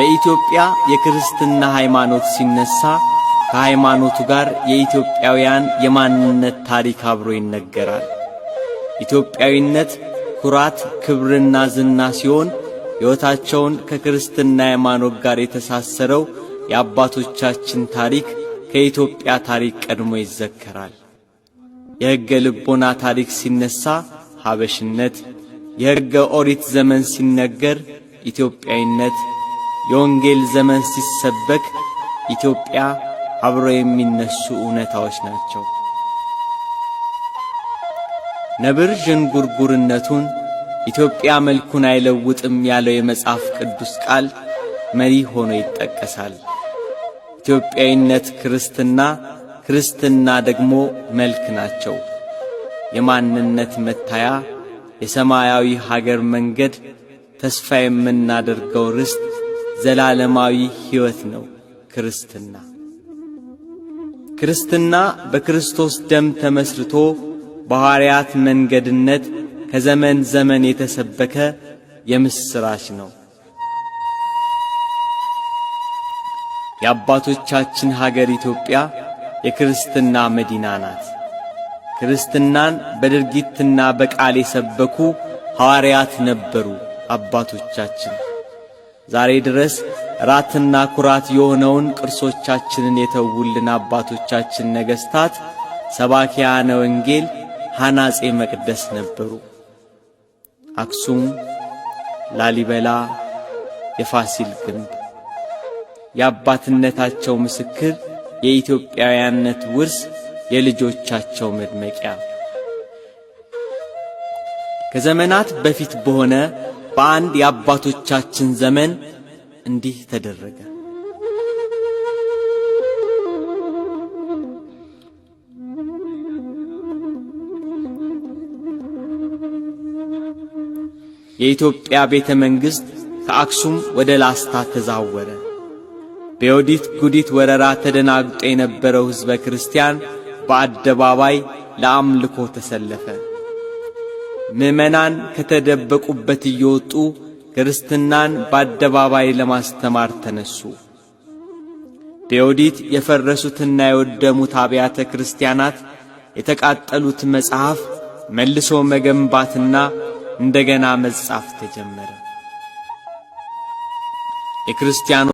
በኢትዮጵያ የክርስትና ሃይማኖት ሲነሳ ከሃይማኖቱ ጋር የኢትዮጵያውያን የማንነት ታሪክ አብሮ ይነገራል። ኢትዮጵያዊነት ኩራት፣ ክብርና ዝና ሲሆን ሕይወታቸውን ከክርስትና ሃይማኖት ጋር የተሳሰረው የአባቶቻችን ታሪክ ከኢትዮጵያ ታሪክ ቀድሞ ይዘከራል። የሕገ ልቦና ታሪክ ሲነሳ ሀበሽነት፣ የሕገ ኦሪት ዘመን ሲነገር ኢትዮጵያዊነት፣ የወንጌል ዘመን ሲሰበክ ኢትዮጵያ አብሮ የሚነሱ እውነታዎች ናቸው። ነብር ዥንጉርጉርነቱን ኢትዮጵያ መልኩን አይለውጥም ያለው የመጽሐፍ ቅዱስ ቃል መሪ ሆኖ ይጠቀሳል። ኢትዮጵያዊነት ክርስትና፣ ክርስትና ደግሞ መልክ ናቸው። የማንነት መታያ፣ የሰማያዊ ሀገር መንገድ፣ ተስፋ የምናደርገው ርስት፣ ዘላለማዊ ሕይወት ነው ክርስትና። ክርስትና በክርስቶስ ደም ተመስርቶ በሐዋርያት መንገድነት ከዘመን ዘመን የተሰበከ የምስራች ነው። የአባቶቻችን ሀገር ኢትዮጵያ የክርስትና መዲና ናት። ክርስትናን በድርጊትና በቃል የሰበኩ ሐዋርያት ነበሩ አባቶቻችን። ዛሬ ድረስ ራትና ኩራት የሆነውን ቅርሶቻችንን የተውልን አባቶቻችን ነገሥታት ሰባኪያነ ወንጌል፣ ሐናጼ መቅደስ ነበሩ። አክሱም፣ ላሊበላ፣ የፋሲል ግንብ የአባትነታቸው ምስክር፣ የኢትዮጵያውያንነት ውርስ፣ የልጆቻቸው መድመቂያ። ከዘመናት በፊት በሆነ በአንድ የአባቶቻችን ዘመን እንዲህ ተደረገ። የኢትዮጵያ ቤተ መንግሥት ከአክሱም ወደ ላስታ ተዛወረ። በዮዲት ጉዲት ወረራ ተደናግጦ የነበረው ሕዝበ ክርስቲያን በአደባባይ ለአምልኮ ተሰለፈ። ምዕመናን ከተደበቁበት እየወጡ ክርስትናን በአደባባይ ለማስተማር ተነሱ። በዮዲት የፈረሱትና የወደሙት አብያተ ክርስቲያናት፣ የተቃጠሉት መጽሐፍ መልሶ መገንባትና እንደገና መጻፍ ተጀመረ። የክርስቲያኖ